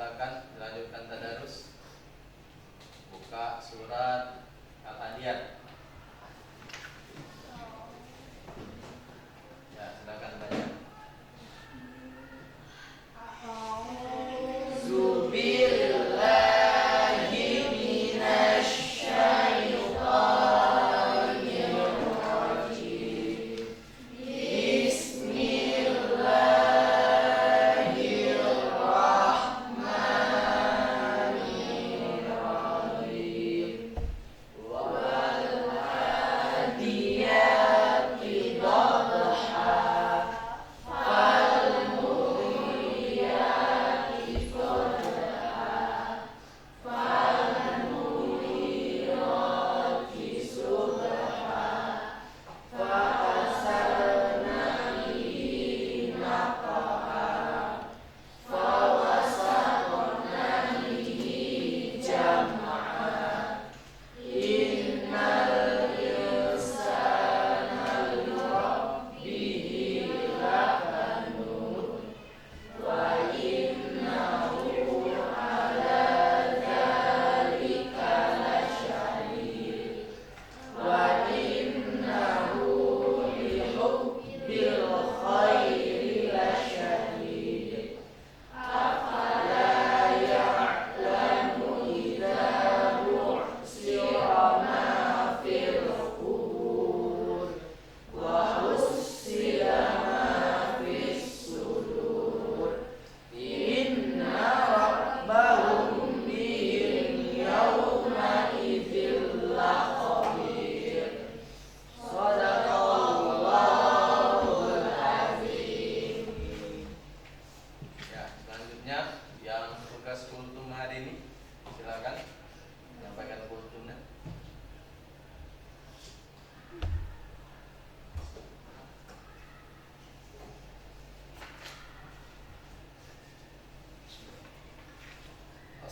silakan dilanjutkan tadarus. Buka surat Al-Adiyat. Ya, silakan baca.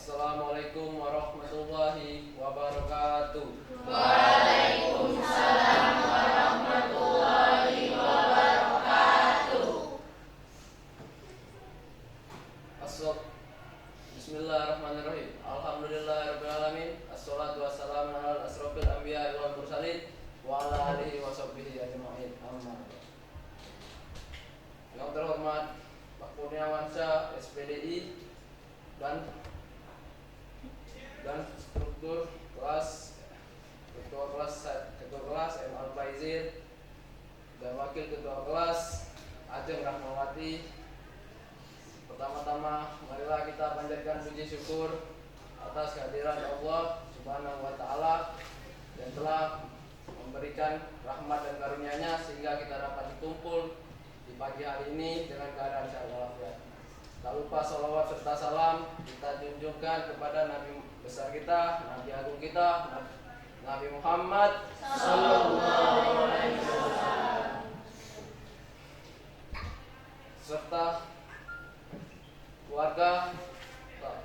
Assalamualaikum warahmatullahi wabarakatuh. Waalaikumsalam warahmatullahi wabarakatuh. Bismillahirrahmanirrahim. Alhamdulillahirabbil alamin. Assalatu wassalamu ala asrofil anbiya'i wal mursalin wa ala alihi washabbihi ajma'in. Amma ba'du. Yang terhormat Pak Kurniawansyah SPDI dan struktur kelas ketua kelas M Al Faizir dan wakil ketua kelas Ajeng Rahmawati. Pertama-tama marilah kita panjatkan puji syukur atas kehadiran Allah Subhanahu wa taala yang telah memberikan rahmat dan karunia-Nya sehingga kita dapat dikumpul di pagi hari ini dengan keadaan sehat walafiat. Tak lupa salawat serta salam kita junjungkan kepada Nabi besar kita, Nabi agung kita, Nabi Muhammad sallallahu alaihi wasallam, serta keluarga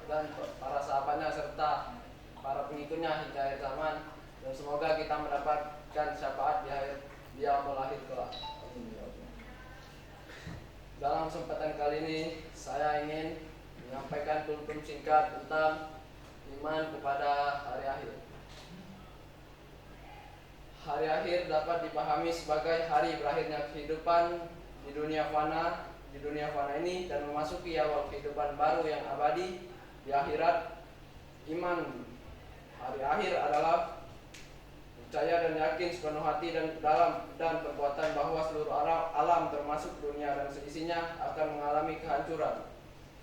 dan para sahabatnya serta para pengikutnya hingga akhir zaman, dan semoga kita mendapatkan syafaat di akhir yaumul akhir kelak. Dalam kesempatan kali ini saya ingin menyampaikan kultum singkat tentang iman kepada hari akhir. Hari akhir dapat dipahami sebagai hari berakhirnya kehidupan di dunia fana ini dan memasuki awal kehidupan baru yang abadi di akhirat. Iman hari akhir adalah percaya dan yakin sepenuh hati dan perbuatan bahwa seluruh alam termasuk dunia dan seisinya akan mengalami kehancuran.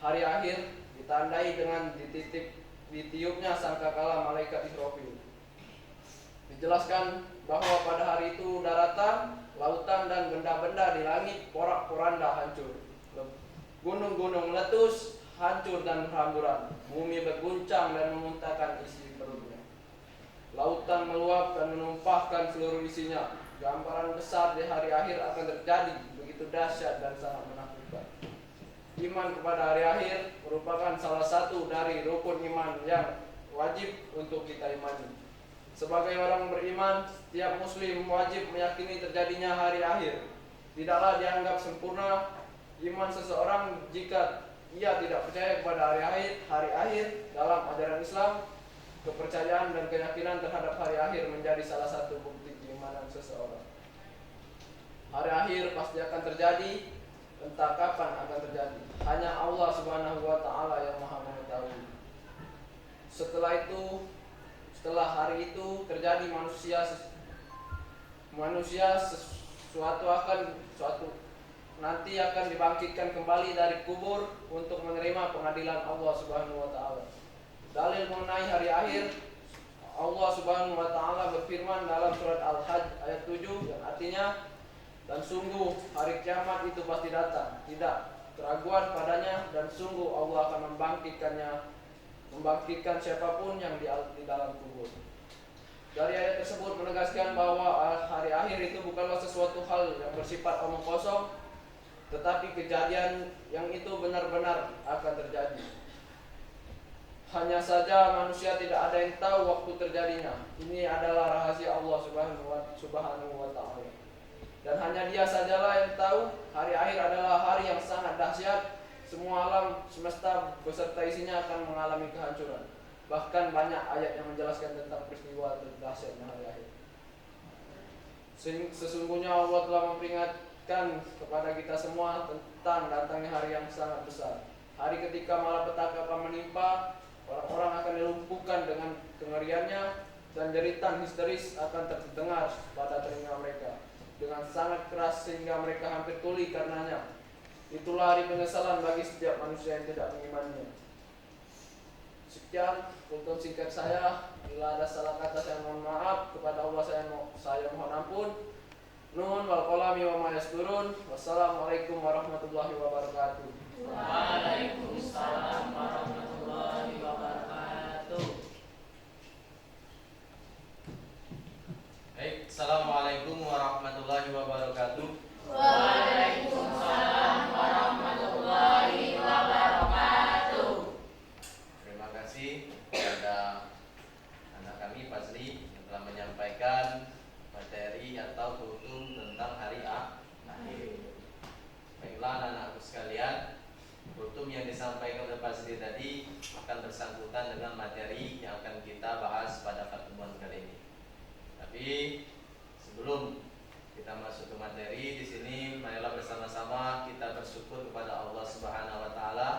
Hari akhir ditandai dengan ditiupnya sangkakala malaikat Israfil. Dijelaskan bahwa pada hari itu daratan, lautan dan benda-benda di langit porak-poranda hancur. Gunung-gunung meletus, hancur dan berhamburan. Bumi berguncang dan memuntahkan isi perutnya. Lautan meluap dan menumpahkan seluruh isinya. Gambaran besar di hari akhir akan terjadi begitu dahsyat dan sangat menakutkan. Iman kepada hari akhir merupakan salah satu dari rukun iman yang wajib untuk kita imani. Sebagai orang beriman, setiap muslim wajib meyakini terjadinya hari akhir. Tidaklah dianggap sempurna iman seseorang jika ia tidak percaya kepada hari akhir dalam ajaran Islam, kepercayaan dan keyakinan terhadap hari akhir menjadi salah satu bukti keimanan seseorang. Hari akhir pasti akan terjadi, entah kapan akan terjadi. Hanya Allah Subhanahu wa taala yang Maha mengetahui. Setelah hari itu terjadi, nanti akan dibangkitkan kembali dari kubur untuk menerima pengadilan Allah Subhanahu wa taala. Dalil mengenai hari akhir, Allah Subhanahu wa taala berfirman dalam surat Al-Hajj ayat 7 yang artinya, dan sungguh hari kiamat itu pasti datang, tidak keraguan padanya, dan sungguh Allah akan membangkitkan siapapun yang di dalam kubur. Dari ayat tersebut menegaskan bahwa hari akhir itu bukanlah sesuatu hal yang bersifat omong kosong, tetapi kejadian yang itu benar-benar akan terjadi. Hanya saja manusia tidak ada yang tahu waktu terjadinya. Ini adalah rahasia Allah Subhanahu wa taala. Dan hanya Dia sajalah yang tahu. Hari akhir adalah hari yang sangat dahsyat. Semua alam semesta beserta isinya akan mengalami kehancuran. Bahkan banyak ayat yang menjelaskan tentang peristiwa dahsyatnya hari akhir. Sesungguhnya Allah telah memperingatkan kepada kita semua tentang datangnya hari yang sangat besar. Hari ketika malapetaka akan menimpa, orang-orang akan dilumpuhkan dengan kengeriannya, dan jeritan histeris akan terdengar pada telinga mereka dengan sangat keras sehingga mereka hampir tuli karenanya. Itulah hari penyesalan bagi setiap manusia yang tidak mengimaninya. Sekian untuk singkat saya. Bila ada salah kata saya mohon maaf, kepada Allah saya mohon ampun. Nun wal qalami wa ma yasturun. Wassalamualaikum warahmatullahi wabarakatuh. Waalaikumsalam warahmatullahi wabarakatuh. Baik, assalamualaikum warahmatullahi wabarakatuh. Waalaikumsalam warahmatullahi wabarakatuh. Terima kasih kepada anak kami Fazli yang telah menyampaikan materi atau hukum tentang hari akhir. Baiklah anak-anakku sekalian, hukum yang disampaikan oleh Fazli tadi akan bersangkutan dengan materi yang akan kita bahas pada pertemuan kali ini. Tapi sebelum kita masuk ke materi di sini, marilah bersama-sama kita bersyukur kepada Allah Subhanahu wa taala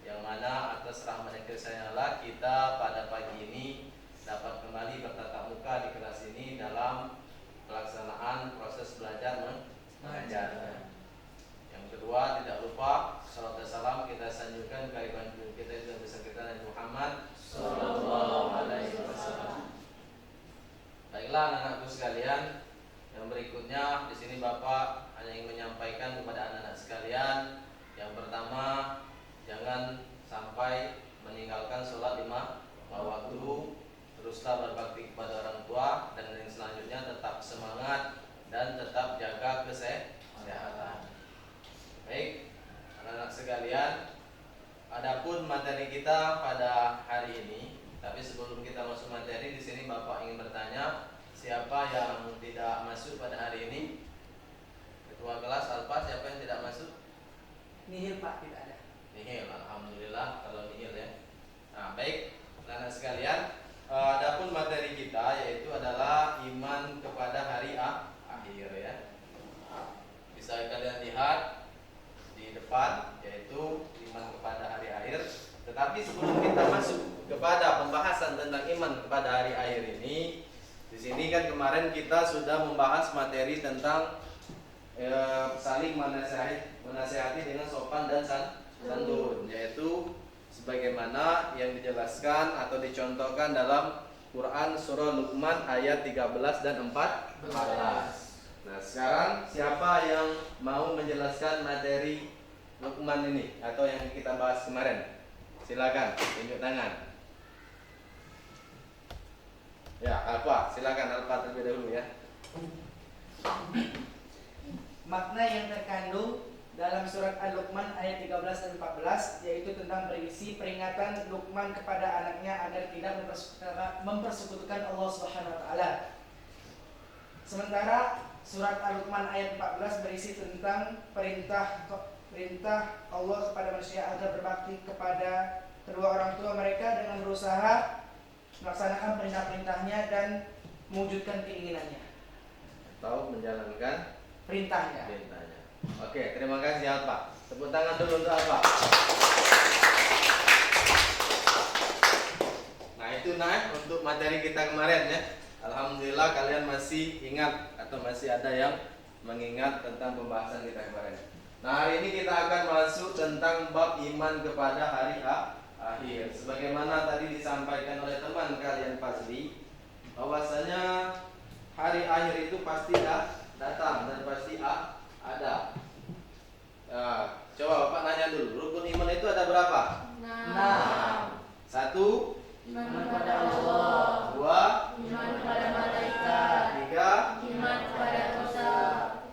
yang mana atas rahmat dan kasih-Nya kita pada pagi ini dapat kembali bertatap muka di kelas ini dalam pelaksanaan proses belajar mengajar. Yang kedua, tidak lupa salat dan salam kita sanjungkan kehadiran kita yang besar kita Nabi Muhammad sallallahu alaihi wasallam. Baiklah anak-anakku sekalian, yang berikutnya di sini Bapak hanya ingin menyampaikan kepada anak-anak sekalian, yang pertama, jangan sampai meninggalkan sholat 5 waktu. Teruslah berbakti kepada orang tua, dan yang selanjutnya tetap semangat dan tetap jaga kesehatan. Baik, anak-anak sekalian, adapun materi kita pada hari ini. Tapi sebelum kita masuk materi, di sini Bapak ingin bertanya, siapa yang tidak masuk pada hari ini? Ketua kelas Alfa, siapa yang tidak masuk? Nihil Pak, tidak ada. Nihil, alhamdulillah kalau nihil ya. Nah, baik, anak-anak sekalian, adapun materi kita yaitu adalah iman kepada hari akhir ya. Bisa kalian lihat di depan yaitu iman kepada hari akhir. Tetapi sebelum kita masuk kepada pembahasan tentang iman kepada hari akhir ini, di sini kan kemarin kita sudah membahas materi tentang saling menasihati dengan sopan dan santun, yaitu sebagaimana yang dijelaskan atau dicontohkan dalam Quran surah Luqman ayat 13 dan 14. Nah, sekarang siapa yang mau menjelaskan materi Luqman ini atau yang kita bahas kemarin? Silakan tunjuk tangan. Ya, Alfa, silakan Alfa terlebih dahulu ya. Makna yang terkandung dalam surat Al-Luqman ayat 13 dan 14 yaitu tentang berisi peringatan Luqman kepada anaknya agar tidak mempersekutukan Allah Subhanahu wa taala. Sementara surat Al-Luqman ayat 14 berisi tentang perintah perintah Allah kepada manusia agar berbakti kepada kedua orang tua mereka dengan berusaha melaksanakan perintah-perintahnya dan mewujudkan keinginannya, Atau menjalankan perintahnya. perintahnya. Oke, terima kasih Alfa. Tepuk tangan dulu untuk Alfa. Nah itu untuk materi kita kemarin ya. Alhamdulillah kalian masih ingat atau masih ada yang mengingat tentang pembahasan kita kemarin. Nah hari ini kita akan masuk tentang bab iman kepada hari akhir. Sebagaimana tadi disampaikan oleh teman kalian Fazli, bahwasanya hari akhir itu pasti datang dan pasti ada. Nah, coba Bapak nanya dulu, rukun iman itu ada berapa? 6. 1, Iman kepada Allah. 2, Iman kepada malaikat. 3. Iman kepada Rasul.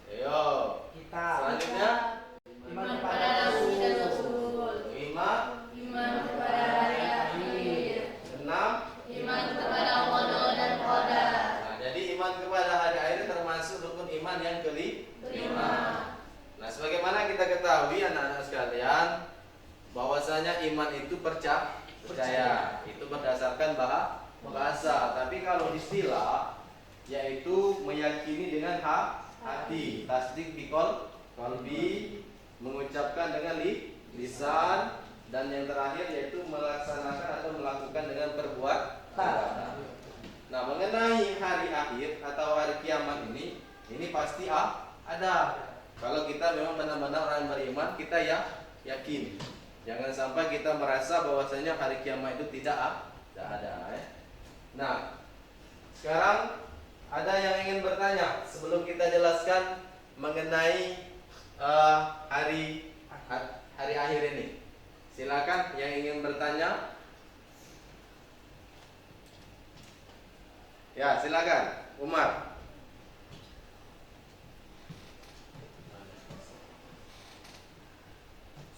Ayo. Kita Selanjutnya Iman kepada Nabi dan Rasul. 5, Iman kepada hari akhir. 6. Iman kepada qada dan qadar. Nah, jadi iman kepada hari akhir termasuk rukun iman yang kelima. Nah, sebagaimana kita ketahui anak-anak sekalian, bahwasanya iman itu percaya. Itu berdasarkan bahasa. Tapi kalau istilah yaitu meyakini dengan hati, tasdik bikol qalbi, mengucapkan dengan lisan, dan yang terakhir yaitu melaksanakan atau melakukan dengan perbuatan. Nah, mengenai hari akhir atau hari kiamat ini pasti ada. Kalau kita memang benar-benar orang beriman, kita yakin. Jangan sampai kita merasa bahwasanya hari kiamat itu tidak ada. Nah, sekarang ada yang ingin bertanya sebelum kita jelaskan mengenai hari akhir ini. Silakan yang ingin bertanya. Ya, silakan, Umar.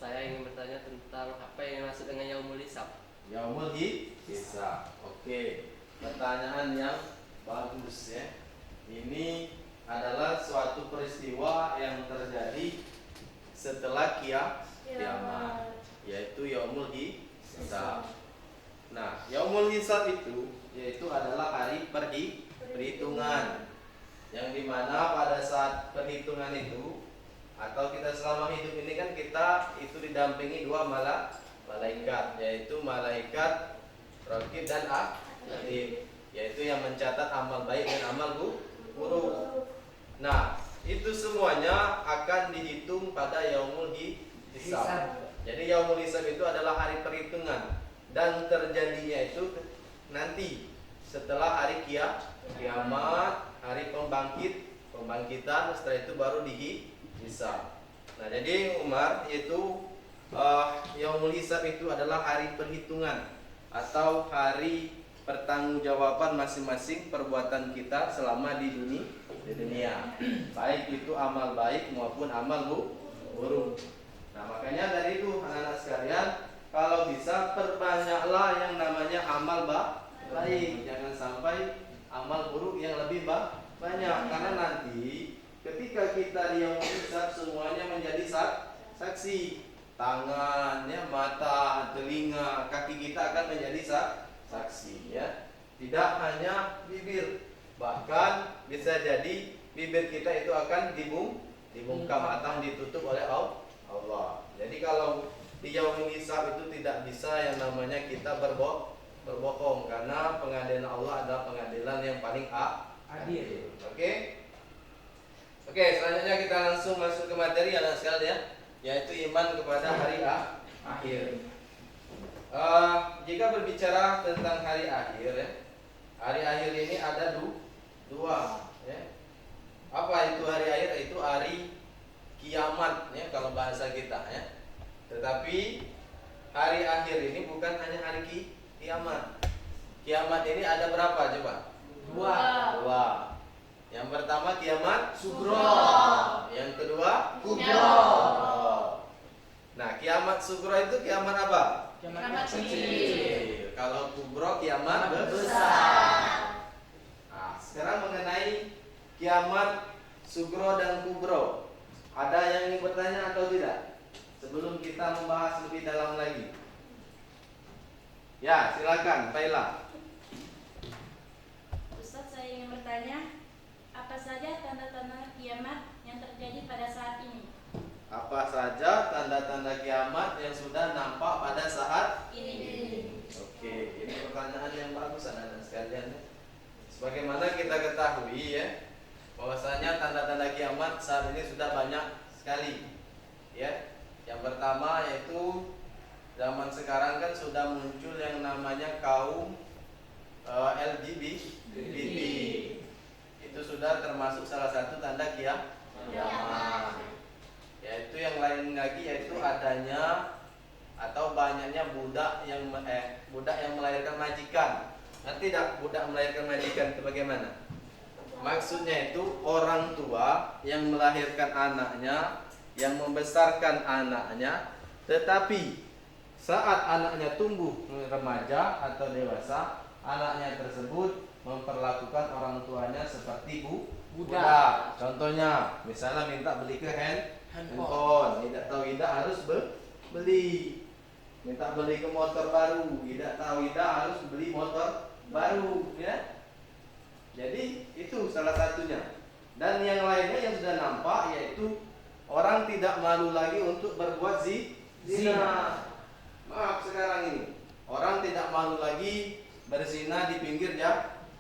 Saya ingin bertanya tentang apa yang dimaksud dengan yaumul hisab. Yaumul hisab. Oke, pertanyaan yang bagus ya. Ini adalah suatu peristiwa yang terjadi setelah kiamat, yaitu yaumul hisab. Nah, yaumul hisab itu yaitu adalah hari perhitungan, yang dimana pada saat perhitungan itu atau kita selama hidup ini kan kita itu didampingi dua malaikat, yaitu malaikat raqib dan atid, yaitu yang mencatat amal baik dan amal buruk. Nah, itu semuanya akan dihitung pada yaumul hisab. Jadi yaumul hisab itu adalah hari perhitungan dan terjadinya itu nanti setelah hari kiamat, hari pembangkitan, setelah itu baru dihisab. Nah, jadi Umar itu yaumul hisab itu adalah hari perhitungan atau hari pertanggungjawaban masing-masing perbuatan kita selama di dunia, baik itu amal baik maupun amal buruk. Nah, makanya dari itu anak-anak sekalian, kalau bisa perbanyaklah yang namanya amal baik, jangan sampai amal buruk yang lebih banyak, karena nanti ketika kita di yaumul hisab semuanya menjadi saksi. Tangannya, mata, telinga, kaki kita akan menjadi saksi ya. Tidak hanya bibir, bahkan bisa jadi bibir kita itu akan dibungkam atau ditutup oleh Allah. Jadi kalau di yaumul hisab itu tidak bisa yang namanya kita berbohong, karena pengadilan Allah adalah pengadilan yang paling adil. Oke, selanjutnya kita langsung masuk ke materi anak sekalian, yaitu iman kepada hari akhir. Jika berbicara tentang hari akhir ya, hari akhir ini ada dua ya. Apa itu hari akhir? Itu hari kiamat ya kalau bahasa kita ya. Tetapi hari akhir ini bukan hanya hari kiamat. Kiamat ini ada berapa coba? Dua. Yang pertama kiamat Sugro. Yang kedua Kubro. Nah, kiamat sugro itu kiamat apa? Kiamat kecil. Kalau kubro kiamat Besar. Nah, sekarang mengenai kiamat sugro dan kubro. Ada yang ingin bertanya atau tidak? Sebelum kita membahas lebih dalam lagi. Ya, silakan, Faila. Ustaz, saya ingin bertanya, apa saja tanda-tanda kiamat yang terjadi pada saat ini? Apa saja tanda-tanda kiamat yang sudah nampak pada saat Ini. Oke, ini pertanyaan yang bagus anak-anak sekalian. Sebagaimana kita ketahui ya, bahwasanya tanda-tanda kiamat saat ini sudah banyak sekali. Ya, yang pertama yaitu zaman sekarang kan sudah muncul yang namanya kaum LGBT. Itu sudah termasuk salah satu tanda kiamat. Yaitu yang lain lagi yaitu adanya atau banyaknya budak yang melahirkan majikan. Nanti tidak budak melahirkan majikan itu bagaimana? Maksudnya itu orang tua yang melahirkan anaknya, yang membesarkan anaknya, tetapi saat anaknya tumbuh remaja atau dewasa, anaknya tersebut memperlakukan orang tuanya seperti budak. Contohnya, misalnya minta beli ke handphone, tidak tahu tidak harus beli. Minta beli ke motor baru, tidak tahu tidak harus beli motor baru, ya. Jadi itu salah satunya. Dan yang lainnya yang sudah nampak yaitu orang tidak malu lagi untuk berbuat zina. Maaf sekarang ini orang tidak malu lagi berzina di pinggir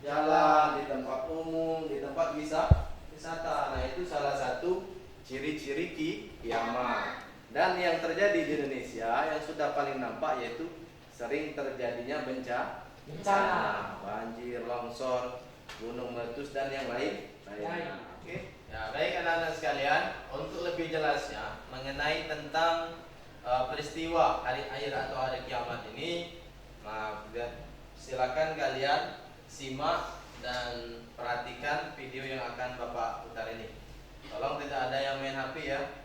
jalan, di tempat umum, di tempat wisata. Nah itu salah satu ciri-ciri kiamat. Dan yang terjadi di Indonesia yang sudah paling nampak yaitu sering terjadinya bencana, banjir, longsor, gunung meletus dan yang lain. Oke. Ya, baik anak-anak sekalian, untuk lebih jelasnya mengenai tentang peristiwa hari akhir atau hari kiamat ini, silakan kalian simak dan perhatikan video yang akan Bapak putar ini. Tolong tidak ada yang main HP ya,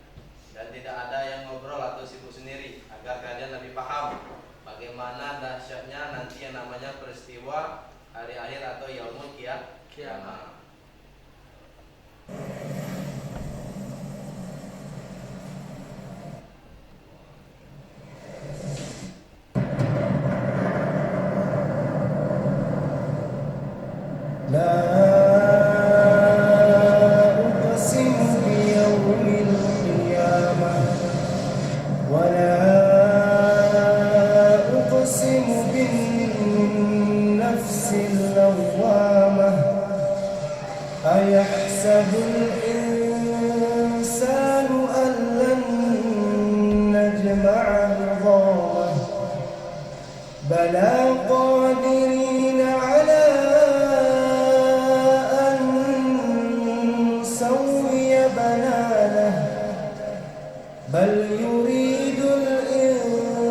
dan tidak ada yang ngobrol atau sibuk sendiri, agar kalian lebih paham bagaimana dahsyatnya nanti yang namanya peristiwa hari akhir atau yaumul kiamat. لا أقسم بيوم القيامة ولا أقسم بالنفس اللوامة أيحسب الإنسان أن لن نجمع عظامه بلى قادرين على أن نسوي بنانه بل يريد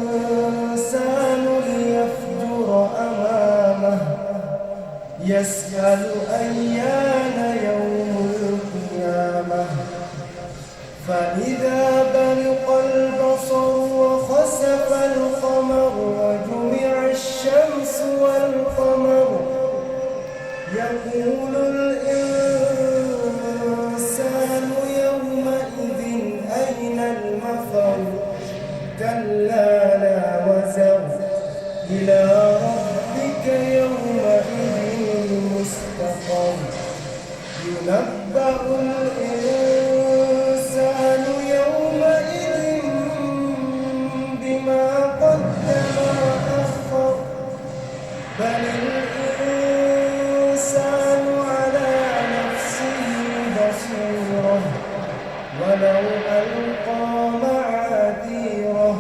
الإنسان ليفجر أمامه يسأل أيان يوم القيامة فإذا برق البصر وخسف القمر وجمع الشمس والقمر يقول الإنسان يومئذ أين المفر كلا لا وزر إلى ربك يومئذ المستقر ينبأ الإنسان يومئذ بما قدم وأخر بل الإنسان على نفسه بصيرة ولو ألقى معاذيره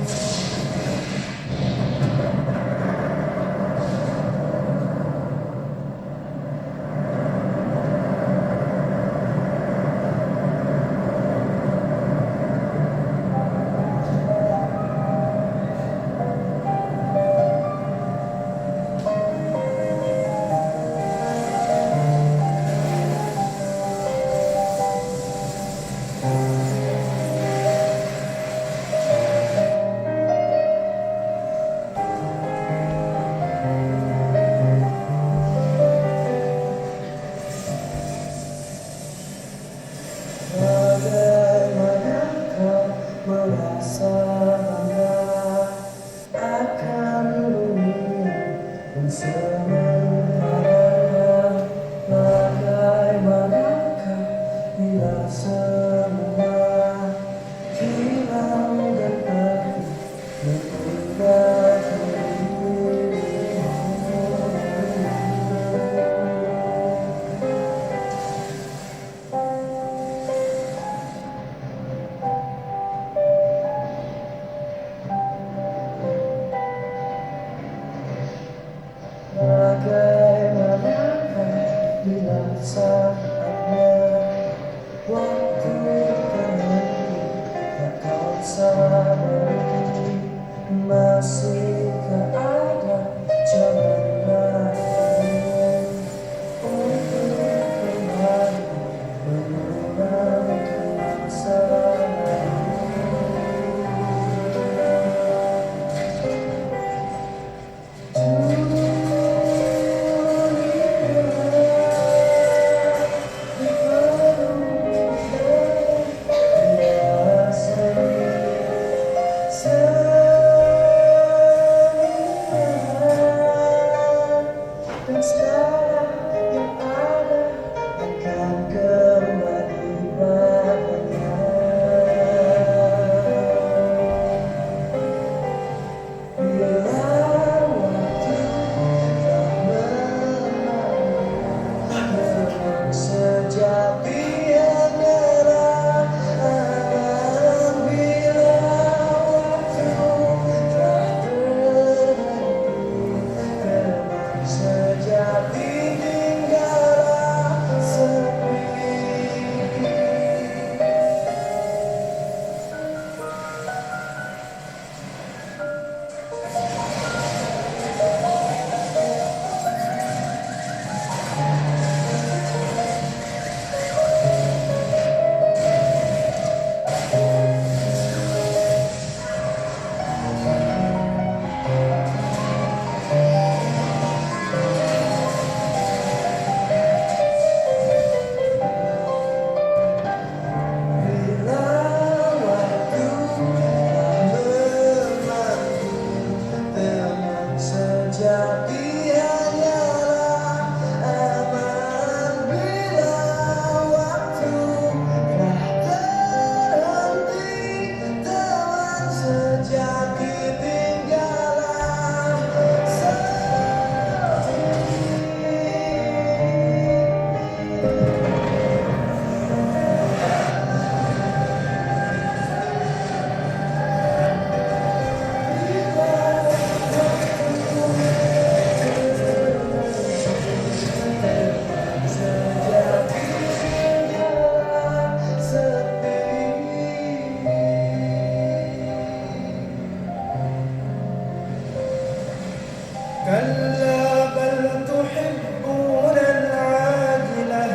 كلا بل تحبون العاجلة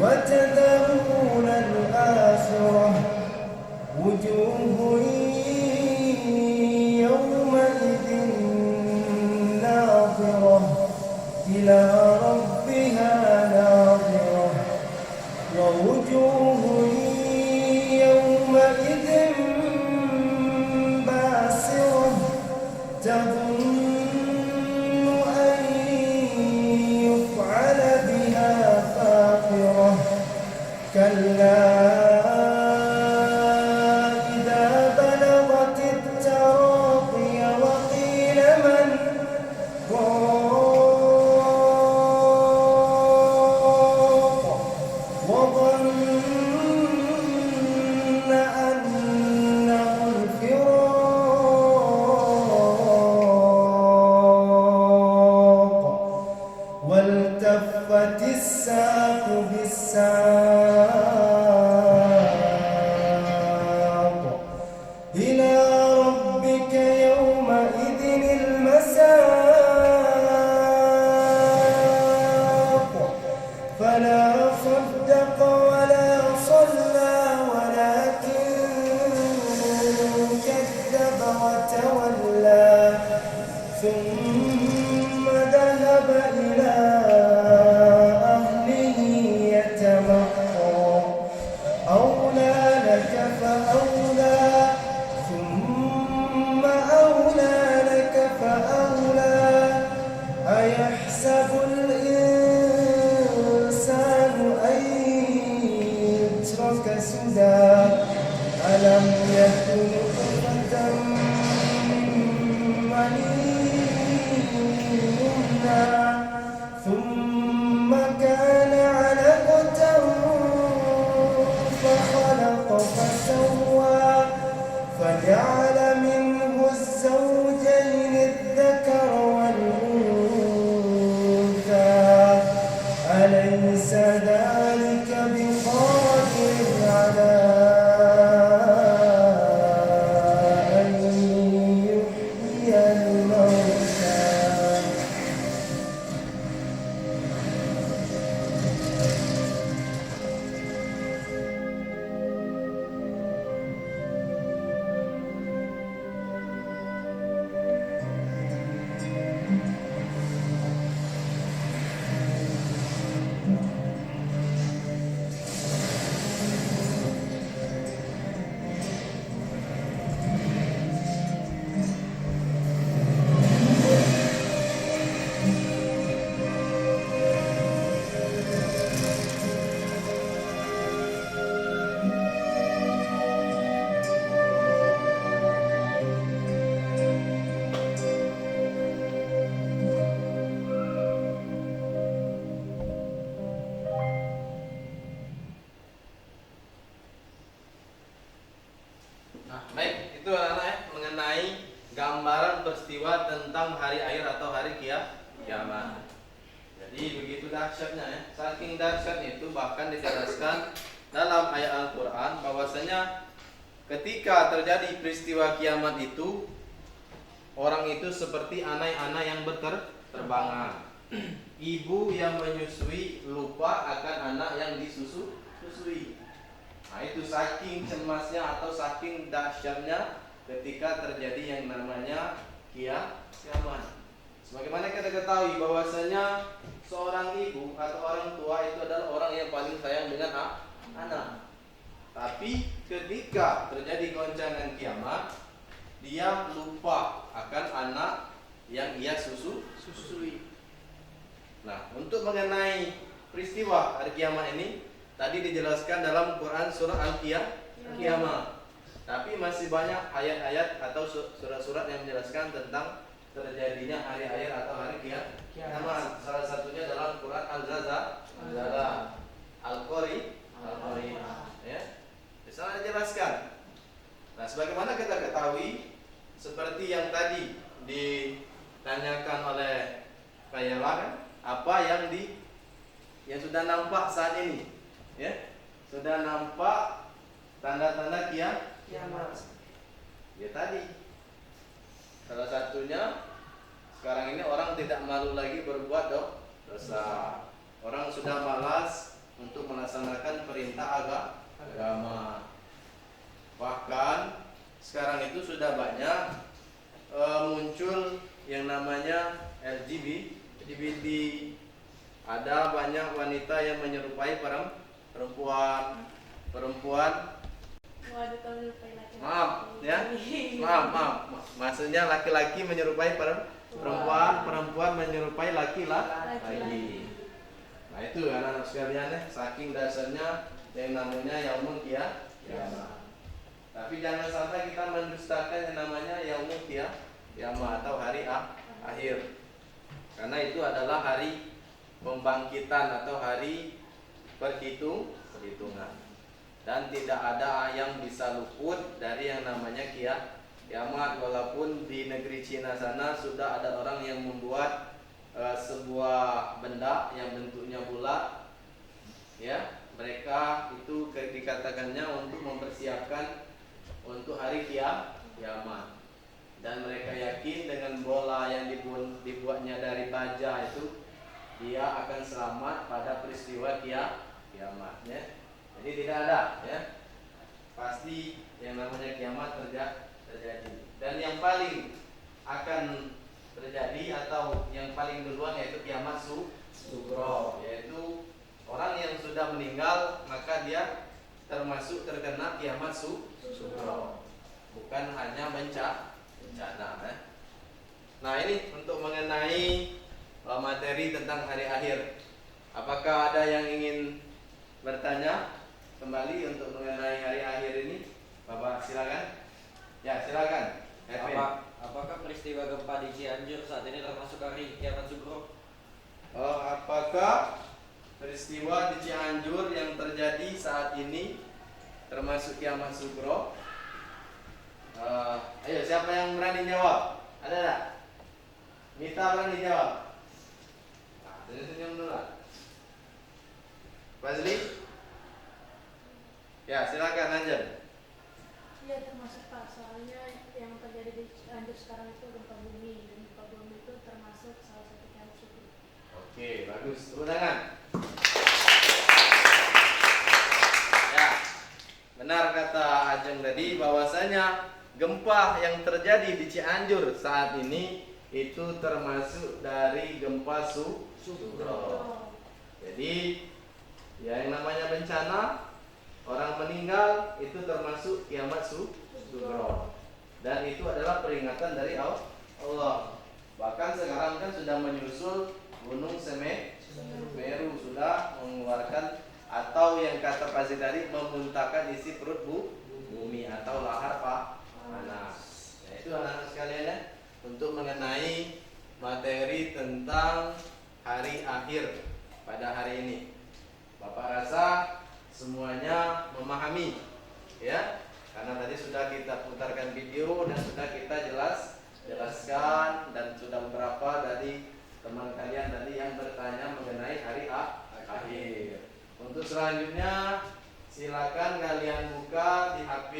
وتذرون الآخرة وجوه يومئذ ناظرة إلى ربها ناظرة ووجوه يومئذ باسرة تظن أن يفعل بها فاقرة كلا إذا بلغت التراقي وقيل من راق وظن أنه الفراق والتفت الساق بالساق إلى ربك يومئذ المساق فلا صدق ولا صلى ولكن كذب وتولى ثم ذهب إلى أهله يتمطى أولى لك فأولى ثم أولى لك فأولى أيحسب الإنسان أن يترك سدى ألم يكن نطفة من مني يمنى ثم كان علقة فخلق فسوى فجعل منه الزوجين الذكر والأنثى أليس ذلك بقادر على أن يحيي الموتى Nah, baik, itu anak-anak ya, mengenai gambaran peristiwa tentang hari akhir atau hari kiamat. Jadi begitu dahsyatnya ya. Saking dahsyatnya itu bahkan dijelaskan dalam ayat Al-Qur'an bahwasanya ketika terjadi peristiwa kiamat itu orang itu seperti anak-anak yang berterbangan. Ibu yang menyusui lupa akan anak yang disusui. Nah, itu saking cemasnya atau saking dahsyatnya ketika terjadi yang namanya kiamat. Sebagaimana kita ketahui bahwasanya seorang ibu atau orang tua itu adalah orang yang paling sayang dengan anak. Tapi ketika terjadi goncangan kiamat, dia lupa akan anak yang ia susui. Nah, untuk mengenai peristiwa hari kiamat ini tadi dijelaskan dalam Quran surah Al-Qiyamah. Tapi masih banyak ayat-ayat atau surat-surat yang menjelaskan tentang terjadinya hari akhir atau hari kiamat. Salah satunya dalam Quran Al-Zalzal, Al-Qari'ah, ya. Di sana dijelaskan. Nah, sebagaimana kita ketahui seperti yang tadi ditanyakan oleh Kayala kan, apa yang sudah nampak saat ini, ya, sudah nampak tanda-tanda kiamat. Ya tadi, salah satunya sekarang ini orang tidak malu lagi berbuat dosa. Orang sudah malas untuk melaksanakan perintah agama. Bahkan sekarang itu sudah banyak muncul yang namanya LGBT. Ada banyak wanita yang menyerupai perempuan. Waduh, kalau lupa laki-laki. Maaf ya, maaf. Maksudnya laki-laki menyerupai perempuan menyerupai laki-laki. Nah itu anak-anak sekalian ya, saking dasarnya yang namanya yaumul qiyamah. Tapi jangan sampai kita mendustakan yang namanya yaumul qiyamah atau hari akhir. Karena itu adalah hari pembangkitan atau hari perhitungan. Dan tidak ada yang bisa luput dari yang namanya kiamat. Walaupun di negeri Cina sana sudah ada orang yang membuat sebuah benda yang bentuknya bulat, ya, mereka itu dikatakannya untuk mempersiapkan untuk hari kiamat. Dan mereka yakin dengan bola yang dibuatnya dari baja itu dia akan selamat pada peristiwa kiamat, ya. Jadi tidak ada, ya, pasti yang namanya kiamat terjadi. Dan yang paling akan terjadi atau yang paling duluan yaitu kiamat sugro, yaitu orang yang sudah meninggal maka dia termasuk terkena kiamat sugro, bukan hanya bencana. Nah ini untuk mengenai materi tentang hari akhir. Apakah ada yang ingin bertanya kembali untuk mengenai hari akhir ini? Bapak silakan. Ya silakan. Apakah peristiwa gempa di Cianjur saat ini termasuk hari kiamat sugro? Apakah peristiwa di Cianjur yang terjadi saat ini termasuk kiamat sugro? Ayo siapa yang berani jawab? Ada tak? Mita berani jawab. Nah, senyum dulu lah. Fazli? Ya silakan lanjut. Iya, termasuk Pak, soalnya yang terjadi di Cianjur sekarang itu gempa bumi, dan gempa bumi itu termasuk salah satu kiamat sugro. Oke, bagus. Tepuk tangan. Ya, benar kata Ajeng tadi bahwasanya gempa yang terjadi di Cianjur saat ini itu termasuk dari gempa sugro. Jadi, ya yang namanya bencana, orang meninggal itu termasuk kiamat sugro. Dan itu adalah peringatan dari Allah. Bahkan sekarang kan sudah menyusul Gunung Semeru sudah mengeluarkan atau yang kata Pak tadi memuntahkan isi perut bumi atau lahar panas. Nah, itu anak-anak sekalian ya, untuk mengenai materi tentang hari akhir pada hari ini. Bapak rasa semuanya memahami, ya, karena tadi sudah kita putarkan video dan sudah kita jelaskan dan sudah beberapa dari teman kalian tadi yang bertanya mengenai hari akhir. Untuk selanjutnya silakan kalian buka di HP,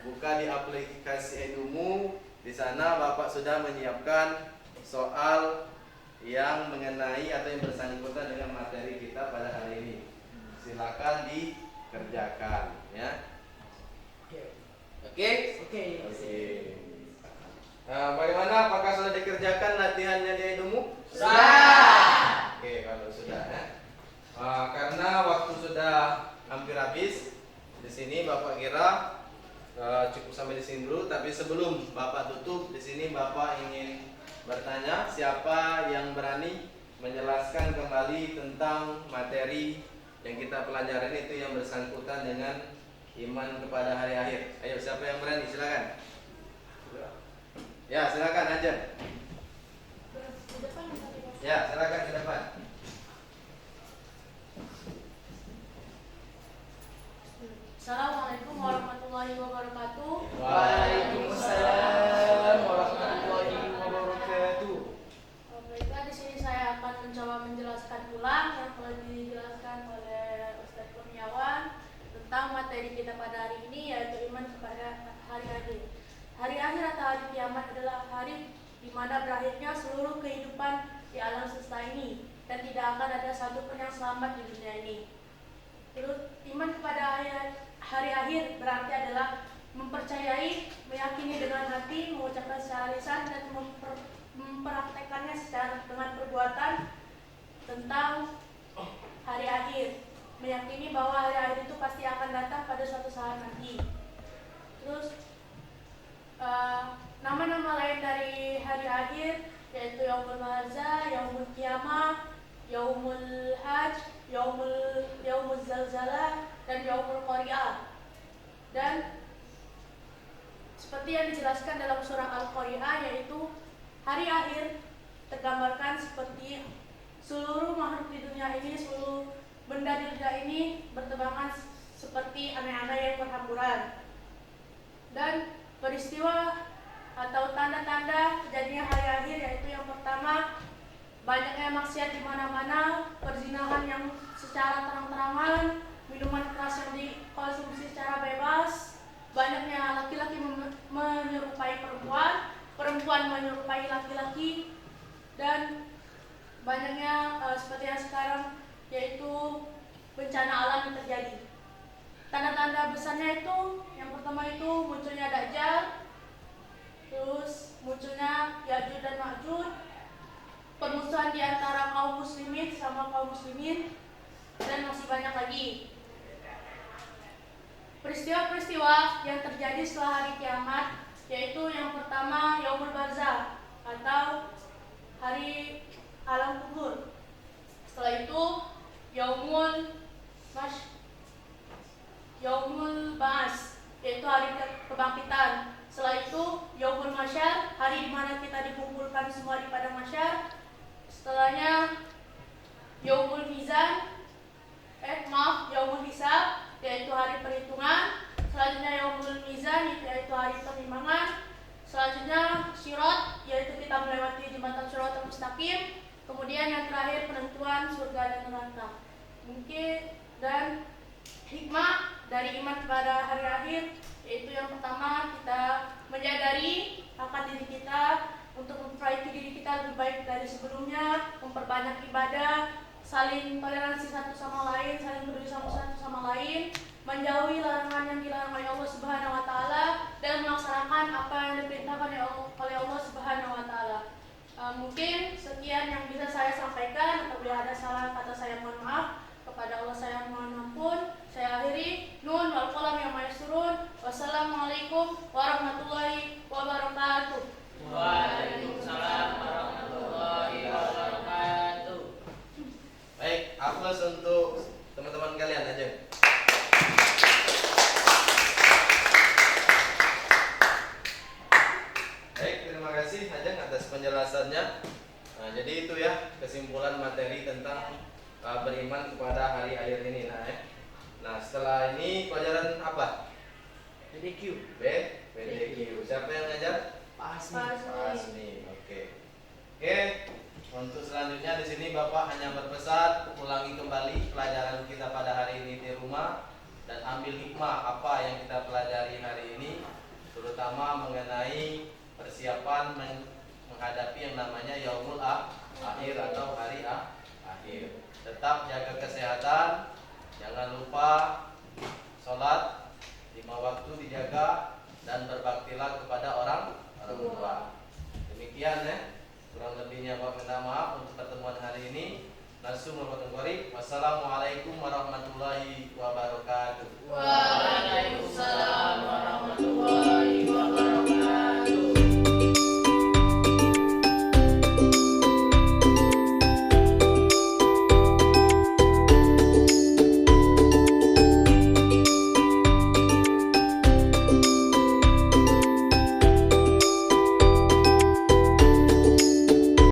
buka di aplikasi Edumu. Di sana Bapak sudah menyiapkan soal yang mengenai atau yang bersangkutan dengan materi kita pada hari ini. Silakan dikerjakan, ya. Oke? Nah, bagaimana? Apakah sudah dikerjakan latihannya di Edumu? Sudah. Oke, kalau sudah, ya. Karena waktu sudah hampir habis, di sini Bapak kira cukup sampai di sini dulu. Tapi sebelum Bapak tutup, di sini Bapak ingin bertanya, siapa yang berani menjelaskan kembali tentang materi yang kita pelajari itu yang bersangkutan dengan iman kepada hari akhir. Ayo, siapa yang berani? Silakan. Ya, silakan aja. Di depan atau di bawah? Ya, silakan ke depan. Assalamualaikum warahmatullahi wabarakatuh. Waalaikumsalam warahmatullahi wabarakatuh. Baiklah, di sini saya akan mencoba menjelaskan ulang yang telah dijelaskan oleh Ustaz Kurniawan tentang materi kita pada hari ini, yaitu iman kepada hari akhir. Hari akhir atau hari kiamat adalah hari di mana berakhirnya seluruh kehidupan di alam semesta ini dan tidak akan ada satupun yang selamat di dunia ini. Terus iman kepada hari akhir berarti adalah mempercayai, meyakini dengan hati, mengucapkan secara lisan dan mempraktekannya secara dengan perbuatan tentang hari akhir. Meyakini bahwa hari akhir itu pasti akan datang pada suatu saat nanti. Terus nama-nama lain dari hari akhir yaitu Yaumul Barzah, Yaumul Qiyamah, Yaumul Hajj, Yaumul Zalzalah, dan Yaumul Qari'ah. Dan seperti yang dijelaskan dalam surah Al-Qari'ah, yaitu hari akhir tergambarkan seperti seluruh makhluk di dunia ini, seluruh benda di dunia ini bertebangan seperti aneh-aneh yang berhamburan. Dan peristiwa atau tanda-tanda kejadian hari akhir yaitu yang pertama, banyaknya maksiat di mana-mana, perzinahan yang secara terang-terangan, minuman keras yang dikonsumsi secara bebas, banyaknya laki-laki menyerupai perempuan, perempuan menyerupai laki-laki, dan banyaknya seperti yang sekarang yaitu bencana alam yang terjadi. Tanda-tanda besarnya itu, yang pertama itu munculnya Dajjal, terus munculnya Ya'juj dan Ma'juj, permusuhan di antara kaum muslimin sama kaum muslimin, dan masih banyak lagi. Peristiwa-peristiwa yang terjadi setelah hari kiamat yaitu yang pertama Yaumul Barzah atau hari alam kubur. Setelah itu Yaumul Ba'as yaitu hari kebangkitan. Setelah itu Yaumul Masyar, hari di mana kita dikumpulkan semua di padang masyar. Setelahnya Yaumul Mizan, Yaumul Hisab yaitu hari perhitungan. Selanjutnya Yaumul Mizan yaitu hari penimbangan. Selanjutnya Sirat yaitu kita melewati jembatan Shiratal Mustaqim. Kemudian yang terakhir penentuan surga dan neraka. Mungkin dan hikmah dari iman kepada hari akhir yaitu yang pertama kita menyadari akan diri kita untuk memperbaiki diri kita lebih baik dari sebelumnya, memperbanyak ibadah, saling toleransi satu sama lain, saling peduli satu sama lain, menjauhi larangan yang dilarang oleh Allah Subhanahu wa taala dan melaksanakan apa yang diperintahkan oleh Allah Subhanahu wa taala. Mungkin sekian yang bisa saya sampaikan. Apabila ada salah kata saya mohon maaf. Kepada Allah saya mohon ampun. Saya akhiri. Nun wal qalam ya mayasturun. Wassalamualaikum warahmatullahi wabarakatuh. Waalaikumsalam warahmatullahi wabarakatuh. Baik, aplaus untuk teman-teman kalian aja. Baik, terima kasih Ajeng atas penjelasannya. Nah, jadi itu ya kesimpulan materi tentang beriman kepada hari akhir ini. Nah, setelah ini pelajaran apa? BDQ. BDQ. Siapa yang ngajar? Pak Asmi. Oke. Untuk selanjutnya di sini Bapak hanya berpesan ulangi kembali pelajaran kita pada hari ini di rumah dan ambil hikmah apa yang kita pelajari hari ini, terutama mengenai persiapan menghadapi yang namanya Yaumul Akhir atau hari akhir. Tetap jaga kesehatan, jangan lupa sholat 5 waktu dijaga dan berbaktilah kepada orang tua. Demikian ya. Kurang lebihnya Bapak minta maaf untuk pertemuan hari ini. Wassalamualaikum warahmatullahi wabarakatuh.